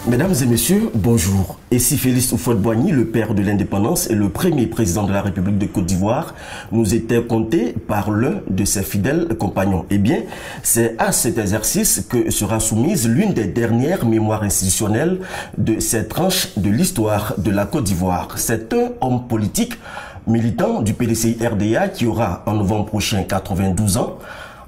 Mesdames et messieurs, bonjour. Ici Félix Houphouët-Boigny, le père de l'indépendance et le premier président de la République de Côte d'Ivoire, nous était compté par l'un de ses fidèles compagnons. Eh bien, c'est à cet exercice que sera soumise l'une des dernières mémoires institutionnelles de cette tranche de l'histoire de la Côte d'Ivoire. C'est un homme politique, militant du PDCI-RDA qui aura en novembre prochain 92 ans.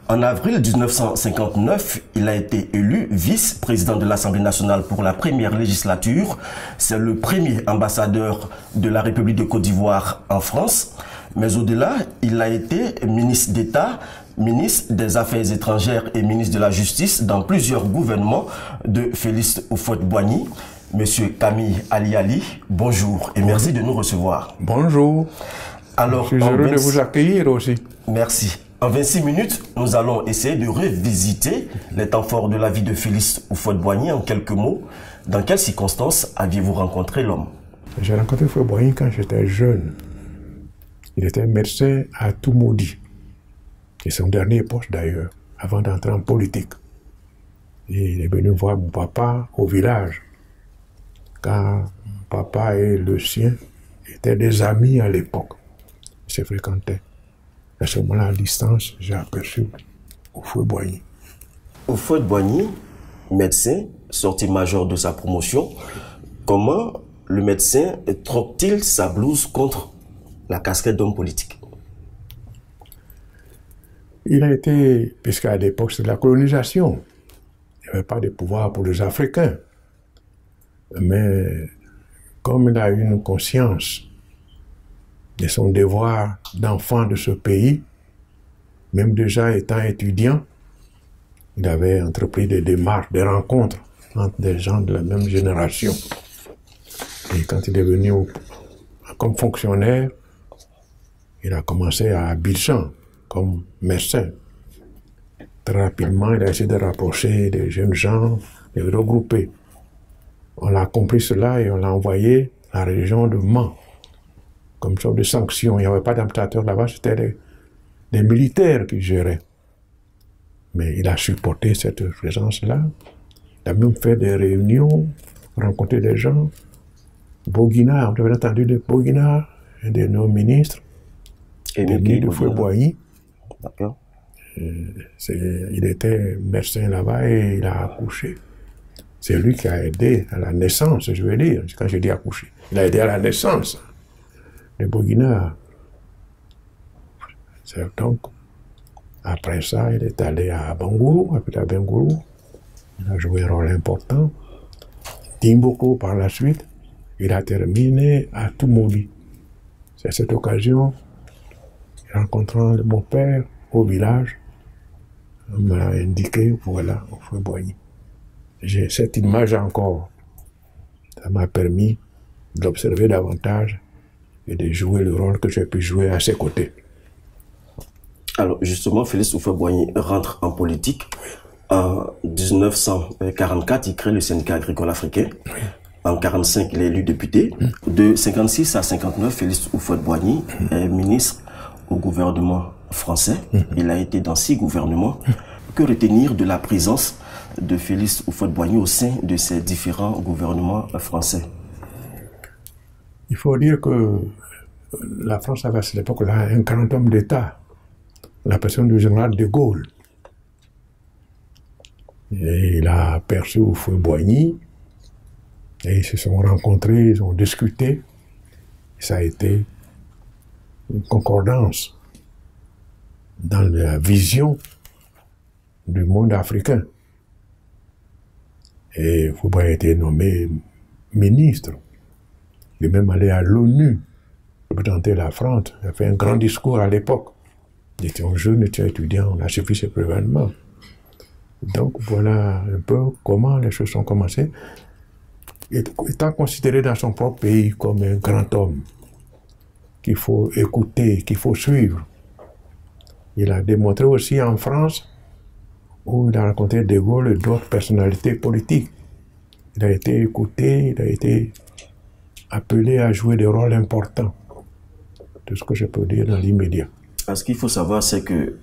En avril 1959, il a été élu vice-président de l'Assemblée nationale pour la première législature. C'est le premier ambassadeur de la République de Côte d'Ivoire en France. Mais au-delà, il a été ministre d'État, ministre des Affaires étrangères et ministre de la Justice dans plusieurs gouvernements de Félix Houphouët-Boigny. Monsieur Camille Ali, bonjour et merci de nous recevoir. Bonjour. Alors, je suis heureux de vous accueillir aussi. Merci. En 26 minutes, nous allons essayer de revisiter les temps forts de la vie de Félix Houphouët-Boigny en quelques mots. Dans quelles circonstances aviez-vous rencontré l'homme? J'ai rencontré Houphouët-Boigny quand j'étais jeune. Il était médecin à Toumoudi. C'est son dernier poste d'ailleurs, avant d'entrer en politique. Et il est venu voir mon papa au village. Car mon papa et le sien étaient des amis à l'époque. Ils se fréquentaient. À ce moment-là, à distance, j'ai aperçu Houphouët-Boigny. Houphouët-Boigny, médecin, sorti major de sa promotion, comment le médecin troque-t-il sa blouse contre la casquette d'homme politique? Il a été, puisqu'à l'époque c'était la colonisation, il n'y avait pas de pouvoir pour les Africains. Mais comme il a eu une conscience de son devoir d'enfant de ce pays, même déjà étant étudiant, il avait entrepris des démarches, des rencontres entre des gens de la même génération. Et quand il est venu comme fonctionnaire, il a commencé à Abidjan comme médecin. Très rapidement, il a essayé de rapprocher des jeunes gens, de les regrouper. On a compris cela et on l'a envoyé à la région de Mans. Comme sorte de sanction. Il n'y avait pas d'ambassadeur là-bas, c'était des militaires qui géraient. Mais il a supporté cette présence-là. Il a même fait des réunions, rencontré des gens. Boguina, vous avez entendu de Boguina, un de nos ministres, Émile de Houphouët-Boigny. D'accord. Il était médecin là-bas et il a accouché. C'est lui qui a aidé à la naissance, je veux dire, quand je dis accoucher. Il a aidé à la naissance de Boguina. Donc, après ça, il est allé à Bangourou, à Bangourou. Il a joué un rôle important. Timboko, par la suite, il a terminé à Toumoudi. C'est à cette occasion, rencontrant mon père au village, on m'a indiqué, voilà, Houphouët-Boigny. J'ai cette image encore. Ça m'a permis d'observer davantage et de jouer le rôle que j'ai pu jouer à ses côtés. Alors justement, Félix Houphouët-Boigny rentre en politique. En 1944, il crée le syndicat agricole africain. Oui. En 1945, il est élu député. De 1956 à 1959, Félix Houphouët-Boigny est ministre au gouvernement français. Il a été dans 6 gouvernements. Que retenir de la présence de Félix Houphouët-Boigny au sein de ces différents gouvernements français? Il faut dire que la France avait à cette époque-là un grand homme d'État, la personne du général de Gaulle. Et il a aperçu Houphouët-Boigny, et ils se sont rencontrés, ils ont discuté. Et ça a été une concordance dans la vision du monde africain. Et Houphouët-Boigny a été nommé ministre. Il est même allé à l'ONU, représenter la France. Il a fait un grand discours à l'époque. Il était jeune, il était étudiant, on a suivi ses événements. Donc voilà un peu comment les choses ont commencé. Étant considéré dans son propre pays comme un grand homme qu'il faut écouter, qu'il faut suivre. Il a démontré aussi en France, où il a rencontré De Gaulle et d'autres personnalités politiques. Il a été écouté, il a été appelé à jouer des rôles importants. Tout ce que je peux dire dans l'immédiat. Parce qu'il faut savoir, c'est que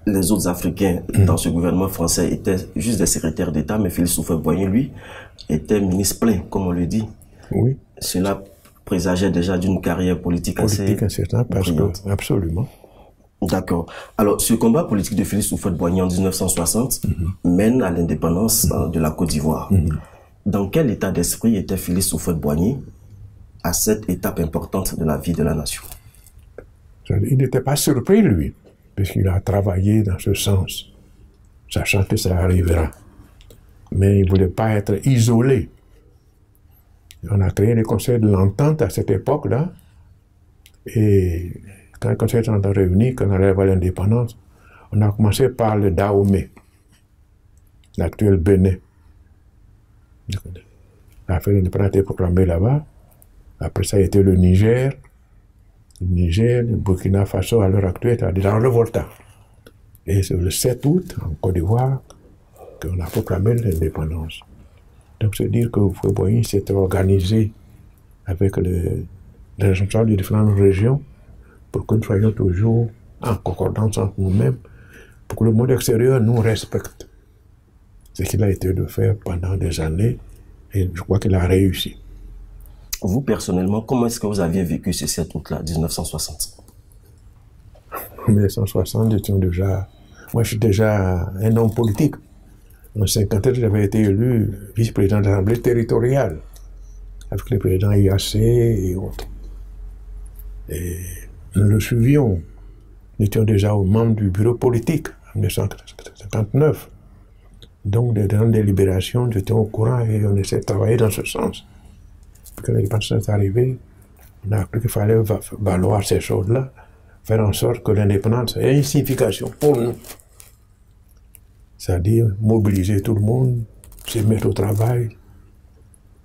les autres Africains dans ce gouvernement français étaient juste des secrétaires d'État, mais Félix Houphouët-Boigny, lui, était ministre plein, comme on le dit. Oui. Cela présageait déjà d'une carrière politique assez brillante. Absolument. D'accord. Alors, ce combat politique de Félix Houphouët-Boigny en 1960 mène à l'indépendance de la Côte d'Ivoire. Dans quel état d'esprit était Félix Houphouët-Boigny à cette étape importante de la vie de la nation? Il n'était pas surpris, lui, puisqu'il a travaillé dans ce sens, sachant que ça arrivera. Mais il ne voulait pas être isolé. On a créé les conseils de l'entente à cette époque-là, et quand les conseils sont réunis, quand on arrive à l'indépendance, on a commencé par le Dahomey, l'actuel Bénin. L'affaire de l'indépendance a été proclamée là-bas. Après ça a été le Niger, le Burkina Faso à l'heure actuelle est dans le Volta. Et c'est le 7 août, en Côte d'Ivoire, qu'on a proclamé l'indépendance. Donc c'est dire que Houphouët-Boigny s'était organisé avec les responsables des différentes régions pour que nous soyons toujours en concordance entre nous-mêmes, pour que le monde extérieur nous respecte. C'est ce qu'il a été de faire pendant des années, et je crois qu'il a réussi. Vous, personnellement, comment est-ce que vous aviez vécu ce 7 août-là, 1960? En 1960, moi je suis déjà un homme politique. En 1957, j'avais été élu vice-président de l'Assemblée territoriale, avec les présidents IAC et autres. Et nous le suivions. Nous étions déjà aux membres du bureau politique en 1959. Donc, dans les délibérations, nous étions au courant et on essayait de travailler dans ce sens. Quand l'indépendance est arrivée, on a appris qu'il fallait valoir ces choses-là, faire en sorte que l'indépendance ait une signification pour nous. C'est-à-dire mobiliser tout le monde, se mettre au travail,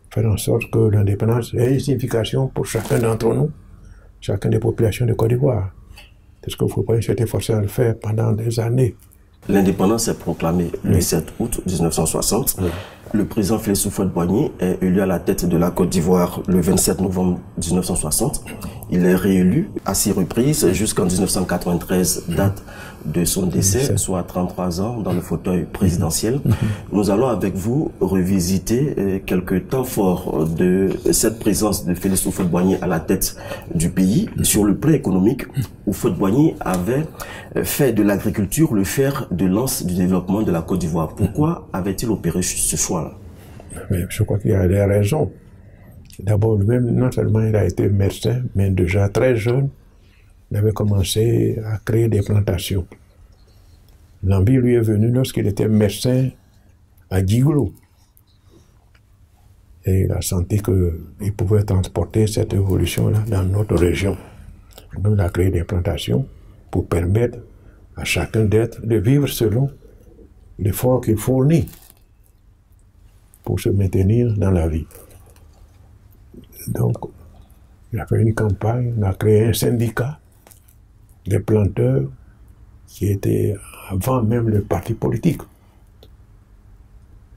faire en sorte que l'indépendance ait une signification pour chacun d'entre nous, chacune des populations de Côte d'Ivoire. C'est ce qu'il faut pas s'être efforcé à le faire pendant des années. L'indépendance est proclamée le 7 août 1960. Le président Félix Houphouët-Boigny est élu à la tête de la Côte d'Ivoire le 27 novembre 1960. Il est réélu à 6 reprises jusqu'en 1993, date de son décès, soit à 33 ans dans le fauteuil présidentiel. Nous allons avec vous revisiter quelques temps forts de cette présence de Félix Houphouët-Boigny à la tête du pays. Sur le plan économique, Houphouët-Boigny avait fait de l'agriculture le fer de lance du développement de la Côte d'Ivoire. Pourquoi avait-il opéré ce choix-là? Mais je crois qu'il y a des raisons. D'abord, lui-même, non seulement il a été médecin, mais déjà très jeune, il avait commencé à créer des plantations. L'envie lui est venue lorsqu'il était médecin à Djigolo. Et il a senti qu'il pouvait transporter cette évolution-là dans notre région. Donc il a créé des plantations pour permettre à chacun de vivre selon l'effort qu'il fournit pour se maintenir dans la vie. Donc, il a fait une campagne, il a créé un syndicat des planteurs qui était avant même le parti politique.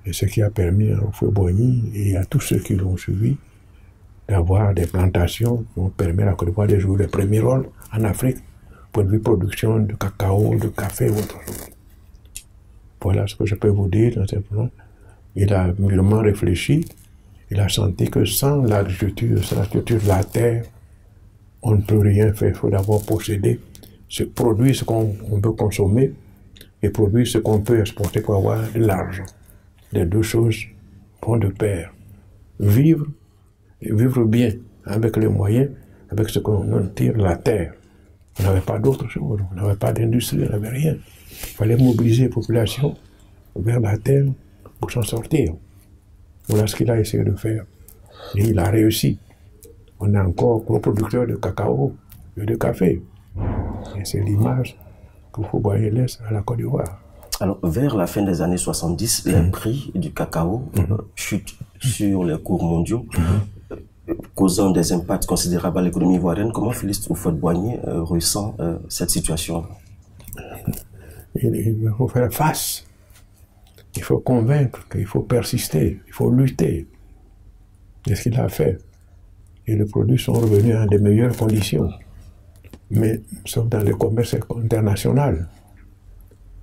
Et ce qui a permis à Houphouët-Boigny et à tous ceux qui l'ont suivi d'avoir des plantations qui ont permis à la Côte d'Ivoire de jouer le premier rôle en Afrique pour une production de cacao, de café ou autre chose. Voilà ce que je peux vous dire dans ce plan. Il a mûrement réfléchi, il a senti que sans l'agriculture, sans la structure de la terre, on ne peut rien faire. Il faut d'abord posséder, produire ce qu'on peut consommer et produire ce qu'on peut exporter pour avoir de l'argent. Les deux choses vont de pair. Vivre, et vivre bien, avec les moyens, avec ce qu'on tire de la terre. On n'avait pas d'autre chose, on n'avait pas d'industrie, on n'avait rien. Il fallait mobiliser la population vers la terre pour s'en sortir. Voilà ce qu'il a essayé de faire. Et il a réussi. On est encore gros producteur de cacao et de café. Et c'est l'image que Houphouët-Boigny laisse à la Côte d'Ivoire. Alors, vers la fin des années 70, les prix du cacao chutent sur les cours mondiaux, causant des impacts considérables à l'économie ivoirienne. Comment Félix Houphouët-Boigny ressent cette situation? Il faut faire face. Il faut convaincre, il faut persister, il faut lutter. C'est ce qu'il a fait. Et les produits sont revenus à de meilleures conditions. Mais nous sommes dans le commerce international.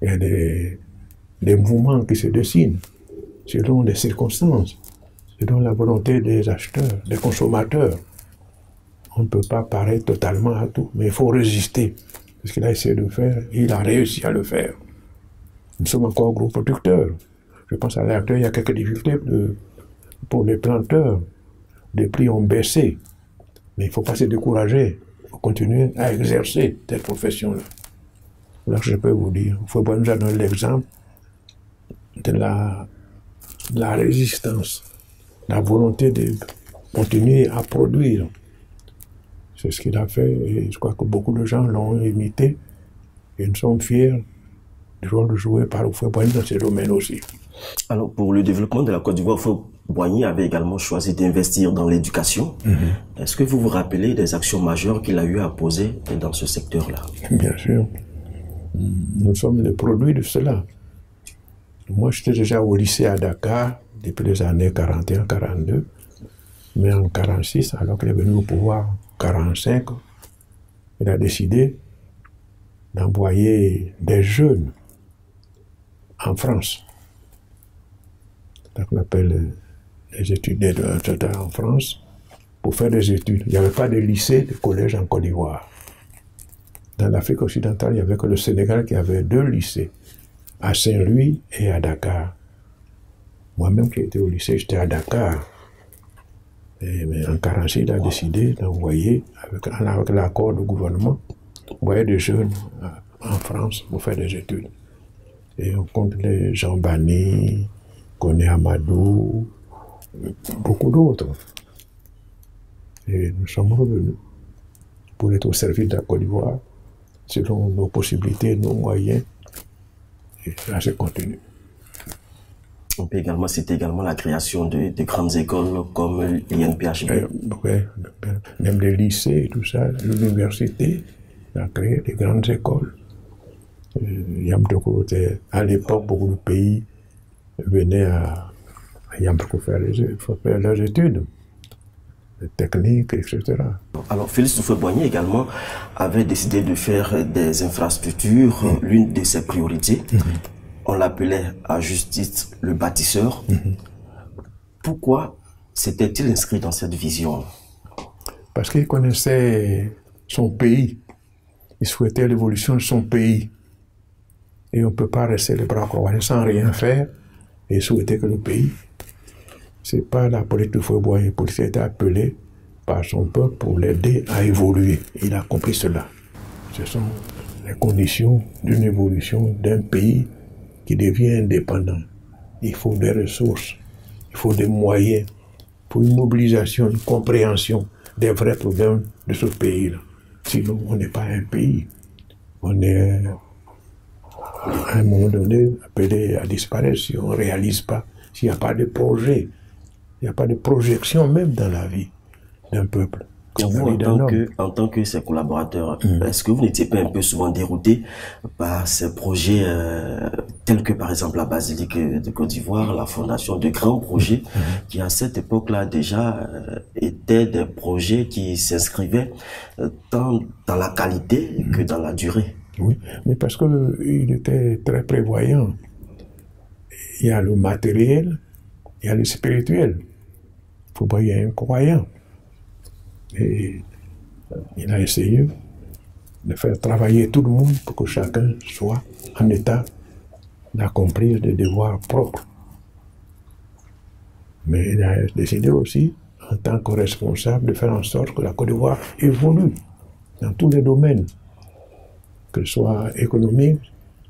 Il y a des mouvements qui se dessinent selon les circonstances, selon la volonté des acheteurs, des consommateurs. On ne peut pas paraître totalement à tout, mais il faut résister. Ce qu'il a essayé de faire, il a réussi à le faire. Nous sommes encore gros producteurs. Je pense à l'acteur, il y a quelques difficultés pour les planteurs. Les prix ont baissé. Mais il ne faut pas se décourager. Il faut continuer à exercer cette profession-là. Là, je peux vous dire, il faut nous donner l'exemple de la résistance, la volonté de continuer à produire. C'est ce qu'il a fait et je crois que beaucoup de gens l'ont imité et nous sommes fiers du rôle joué par Houphouët-Boigny dans ce domaine aussi. Alors, pour le développement de la Côte d'Ivoire, Houphouët-Boigny avait également choisi d'investir dans l'éducation. Est-ce que vous vous rappelez des actions majeures qu'il a eu à poser dans ce secteur-là? Bien sûr. Nous sommes les produits de cela. Moi, j'étais déjà au lycée à Dakar depuis les années 41-42, mais en 46, alors qu'il est venu au pouvoir en 45, il a décidé d'envoyer des jeunes en France. C'est ce qu'on appelle les étudiants en France pour faire des études. Il n'y avait pas de lycée, de collège en Côte d'Ivoire. Dans l'Afrique occidentale, il n'y avait que le Sénégal qui avait 2 lycées, à Saint-Louis et à Dakar. Moi-même qui étais au lycée, j'étais à Dakar. Mais en 46, il a décidé d'envoyer, avec l'accord du gouvernement, envoyer des jeunes en France pour faire des études. Et on compte les Jean Bani, Koné Amadou, beaucoup d'autres. Et nous sommes revenus pour être au service de la Côte d'Ivoire, selon nos possibilités, nos moyens. Et là, c'est continu. On peut également citer également la création de grandes écoles comme l'INPHB. Oui, même les lycées et tout ça, l'université, on a créé des grandes écoles. Yamoussoukro, à l'époque, beaucoup de pays venaient à Yamoussoukro faire leurs études, les techniques, etc. Alors, Félix Houphouët-Boigny également avait décidé de faire des infrastructures, l'une de ses priorités. On l'appelait à juste titre le bâtisseur. Pourquoi s'était-il inscrit dans cette vision? Parce qu'il connaissait son pays. Il souhaitait l'évolution de son pays. Et on ne peut pas rester les bras croisés sans rien faire et souhaiter que le pays. Ce n'est pas la politique de Houphouët-Boigny. La politique a été appelée par son peuple pour l'aider à évoluer. Il a compris cela. Ce sont les conditions d'une évolution d'un pays qui devient indépendant. Il faut des ressources, il faut des moyens, pour une mobilisation, une compréhension des vrais problèmes de ce pays-là. Sinon, on n'est pas un pays. On est, à un moment donné, appelé à disparaître si on ne réalise pas, s'il n'y a pas de projet, il n'y a pas de projection même dans la vie d'un peuple. Vous, en tant que ses collaborateurs, est-ce que vous n'étiez pas un peu souvent dérouté par ces projets tels que par exemple la Basilique de Côte d'Ivoire, la fondation de grands projets qui à cette époque-là déjà étaient des projets qui s'inscrivaient tant dans la qualité que dans la durée? Oui, mais parce qu'il était très prévoyant. Il y a le matériel, il y a le spirituel. Il faut pas y avoir un croyant. Et il a essayé de faire travailler tout le monde pour que chacun soit en état d'accomplir des devoirs propres. Mais il a décidé aussi, en tant que responsable, de faire en sorte que la Côte d'Ivoire évolue dans tous les domaines, que ce soit économique,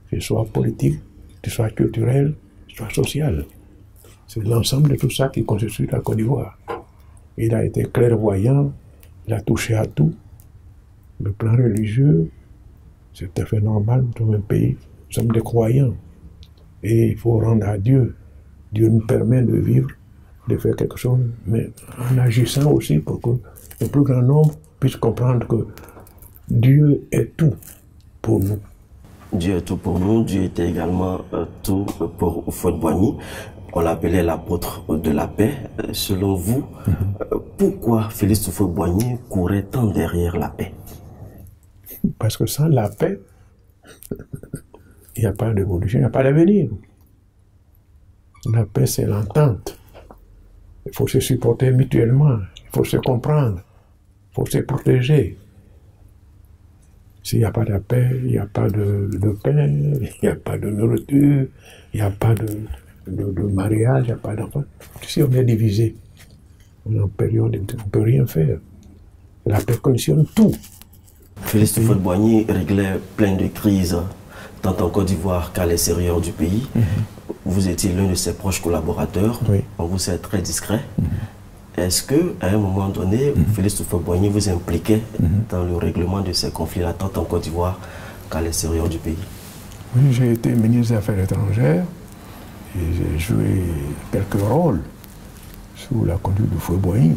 que ce soit politique, que ce soit culturel, que ce soit social. C'est l'ensemble de tout ça qui constitue la Côte d'Ivoire. Il a été clairvoyant. Il a touché à tout. Le plan religieux, c'est tout à fait normal dans un pays. Nous sommes des croyants. Et il faut rendre à Dieu. Dieu nous permet de vivre, de faire quelque chose, mais en agissant aussi pour que le plus grand nombre puisse comprendre que Dieu est tout pour nous. Dieu est tout pour nous. Dieu était également tout pour Houphouët-Boigny. On l'appelait l'apôtre de la paix. Selon vous, pourquoi Félix Houphouët-Boigny courait tant derrière la paix? Parce que sans la paix, il n'y a pas d'évolution, il n'y a pas d'avenir. La paix, c'est l'entente. Il faut se supporter mutuellement, il faut se comprendre, il faut se protéger. S'il n'y a pas de paix, il n'y a pas de paix, il n'y a pas de nourriture, il n'y a pas de mariage, il n'y a pas d'enfant. Si on est divisé, on est en période, on ne peut rien faire. La paix conditionne tout. Félix Houphouët-Boigny réglait plein de crises, tant en Côte d'Ivoire qu'à l'extérieur du pays. Vous étiez l'un de ses proches collaborateurs. Oui. On vous sait très discret. Est-ce qu'à un moment donné, Félix Houphouët-Boigny vous impliquait dans le règlement de ces conflits-là, tant en Côte d'Ivoire qu'à l'extérieur du pays? Oui, j'ai été ministre des Affaires étrangères et j'ai joué quelques rôles sous la conduite de Houphouët-Boigny.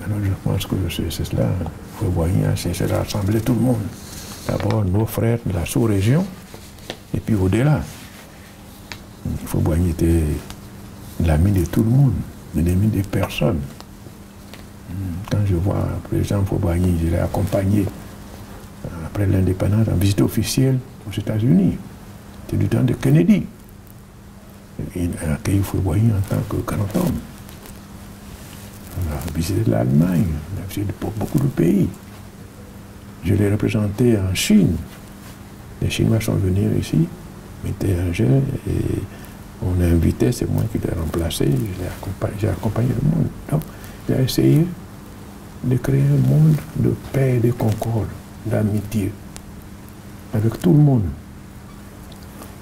Alors je pense que c'est cela. Houphouët-Boigny a cessé de rassembler tout le monde. D'abord nos frères de la sous-région et puis au-delà. Houphouët-Boigny était l'ami de tout le monde, l'ennemi de personne. Quand je vois le président Houphouët-Boigny, je l'ai accompagné après l'indépendance en visite officielle aux États-Unis. C'était du temps de Kennedy. Il a accueilli Houphouët-Boigny en tant que grand homme. On a visité l'Allemagne, on a visité beaucoup de pays. Je l'ai représenté en Chine. Les Chinois sont venus ici, m'étaient un jeune, et on a invité, c'est moi qui l'ai remplacé, j'ai accompagné le monde. Donc, j'ai essayé de créer un monde de paix et de concorde, d'amitié, avec tout le monde.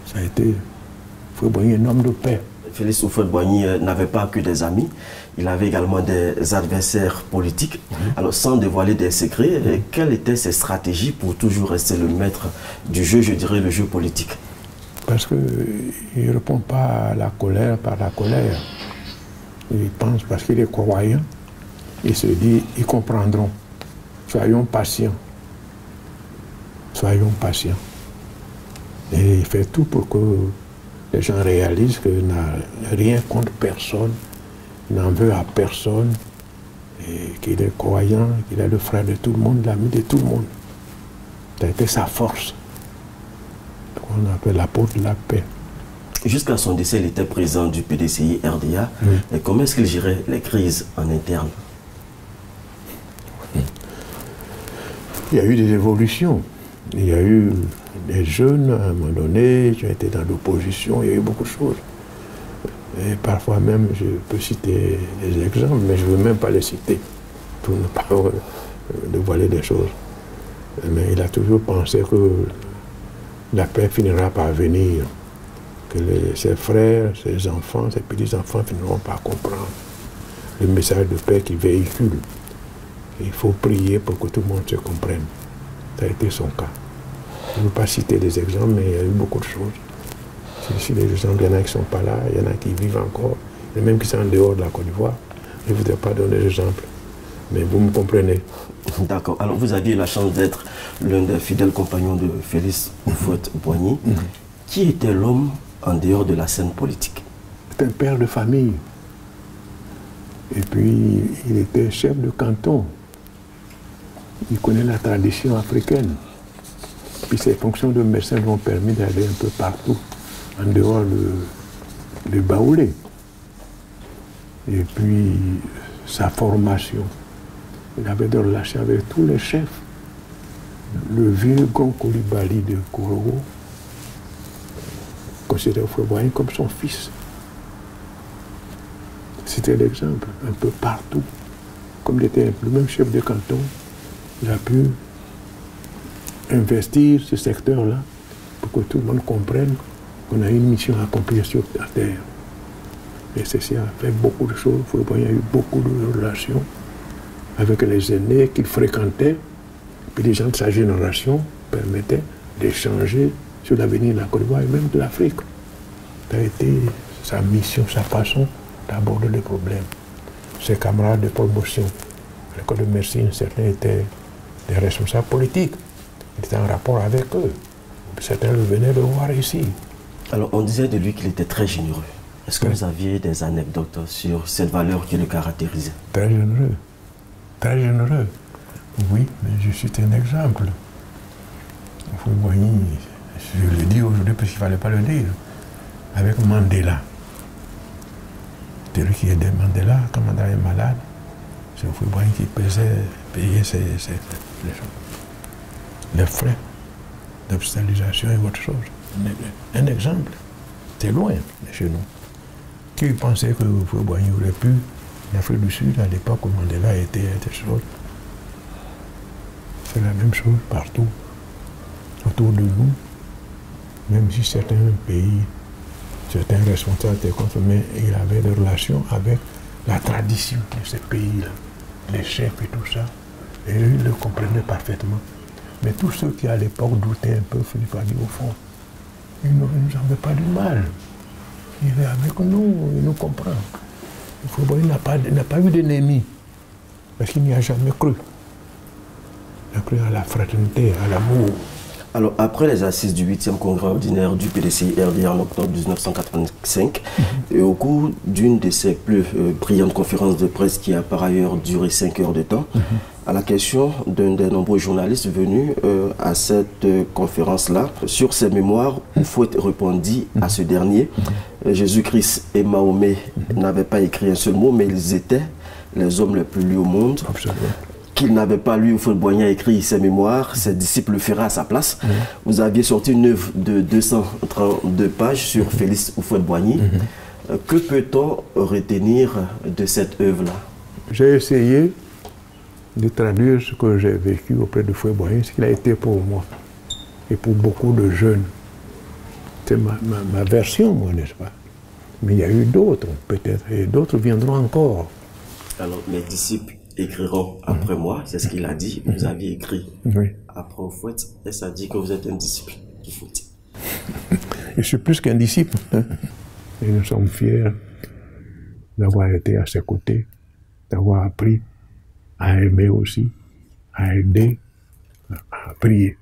Ça a été, Houphouët-Boigny, un homme de paix. Félix Houphouët-Boigny n'avait pas que des amis, il avait également des adversaires politiques. Alors, sans dévoiler des secrets, quelles étaient ses stratégies pour toujours rester le maître du jeu, je dirais le jeu politique? Parce qu'il ne répond pas à la colère par la colère. Il pense, parce qu'il est croyant, il se dit, ils comprendront. Soyons patients. Soyons patients. Et il fait tout pour que les gens réalisent qu'il n'a rien contre personne, il n'en veut à personne, et qu'il est croyant, qu'il est le frère de tout le monde, l'ami de tout le monde. Ça a été sa force. On appelle l'apôtre de la paix. Jusqu'à son décès, il était président du PDCI RDA. Et comment est-ce qu'il gérait les crises en interne? Il y a eu des évolutions. Il y a eu des jeunes, à un moment donné, qui ont été dans l'opposition, il y a eu beaucoup de choses. Et parfois même, je peux citer des exemples, mais je ne veux même pas les citer, pour ne pas dévoiler des choses. Mais il a toujours pensé que la paix finira par venir, que ses frères, ses enfants, ses petits-enfants finiront par comprendre le message de paix qu'il véhicule. Il faut prier pour que tout le monde se comprenne. Ça a été son cas. Je ne veux pas citer des exemples, mais il y a eu beaucoup de choses. Si les exemples, il y en a qui ne sont pas là, il y en a qui vivent encore, et même qui sont en dehors de la Côte d'Ivoire. Je ne voudrais pas donner d'exemples, mais vous me comprenez. D'accord. Alors, vous aviez la chance d'être l'un des fidèles compagnons de Félix Houphouët-Boigny. Qui était l'homme en dehors de la scène politique? C'est un père de famille. Et puis, il était chef de canton. Il connaît la tradition africaine. Puis ses fonctions de médecin lui ont permis d'aller un peu partout, en dehors de Baoulé. Et puis, sa formation. Il avait des relations avec tous les chefs. Le vieux Gon Coulibaly de Korogo considérait Houphouët-Boigny comme son fils. C'était l'exemple, un peu partout. Comme il était le même chef de canton, il a pu investir ce secteur-là pour que tout le monde comprenne qu'on a une mission à accomplir sur la terre. Et ceci a fait beaucoup de choses. Houphouët-Boigny a eu beaucoup de relations avec les aînés qu'il fréquentait, puis les gens de sa génération permettaient d'échanger sur l'avenir de la Côte d'Ivoire et même de l'Afrique. Ça a été sa mission, sa façon d'aborder les problèmes. Ses camarades de promotion, à l'école de médecine, certains étaient des responsables politiques. Il était en rapport avec eux. Certains le venaient le voir ici. Alors, on disait de lui qu'il était très généreux. Est-ce que vous aviez des anecdotes sur cette valeur qui le caractérisait? Très généreux. Très généreux. Oui, mais je suis un exemple. Houphouët-Boigny, je le dis aujourd'hui parce qu'il ne fallait pas le dire, avec Mandela. Celui qui aidait Mandela quand Mandela est malade, c'est Houphouët-Boigny qui payait les frais d'hospitalisation et autre chose. Un exemple. C'est loin de chez nous. Qui pensait que Houphouët-Boigny aurait pu, l'Afrique du Sud, à l'époque où Mandela était chose. C'est la même chose partout, autour de nous, même si certains pays, certains responsables étaient contre, mais il avait des relations avec la tradition de ces pays-là, les chefs et tout ça, et eux, ils le comprenaient parfaitement. Mais tous ceux qui à l'époque doutaient un peu, Philippe a dit au fond, il ne nous en veut pas du mal. Il est avec nous, il nous comprend. Il n'a pas eu d'ennemi, parce qu'il n'y a jamais cru. Il a cru à la fraternité, à l'amour. Alors, après les assises du 8e congrès ordinaire du PDCI-RD en octobre 1985, et au cours d'une de ses plus brillantes conférences de presse qui a par ailleurs duré 5 heures de temps, à la question d'un des nombreux journalistes venus à cette conférence-là, sur ses mémoires, Houphouët répondit à ce dernier, Jésus-Christ et Mahomet n'avaient pas écrit un seul mot, mais ils étaient les hommes les plus lus au monde. Absolument. Qu'il n'avait pas lu, Houphouët-Boigny a écrit ses mémoires, ses disciples le feraient à sa place. Vous aviez sorti une œuvre de 232 pages sur Félix Houphouët-Boigny. Que peut-on retenir de cette œuvre-là? J'ai essayé de traduire ce que j'ai vécu auprès de Houphouët-Boigny, ce qu'il a été pour moi et pour beaucoup de jeunes. C'est ma version, moi, n'est-ce pas? Mais il y a eu d'autres, peut-être, et d'autres viendront encore. Alors, mes disciples écriront après moi, c'est ce qu'il a dit. Vous aviez écrit après Houphouët, et ça dit que vous êtes un disciple du Houphouët. Je suis plus qu'un disciple. Et nous sommes fiers d'avoir été à ses côtés, d'avoir appris à aimer aussi, à aider, à prier.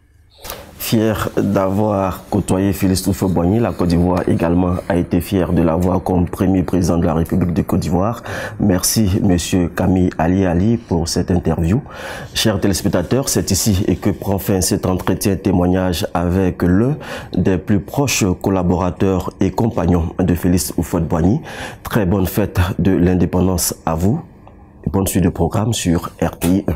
Fier d'avoir côtoyé Félix Houphouët-Boigny, la Côte d'Ivoire également a été fière de l'avoir comme premier président de la République de Côte d'Ivoire. Merci Monsieur Camille Ali pour cette interview. Chers téléspectateurs, c'est ici et que prend fin cet entretien témoignage avec l'un des plus proches collaborateurs et compagnons de Félix Houphouët-Boigny. Très bonne fête de l'indépendance à vous et bonne suite de programme sur RTI 1.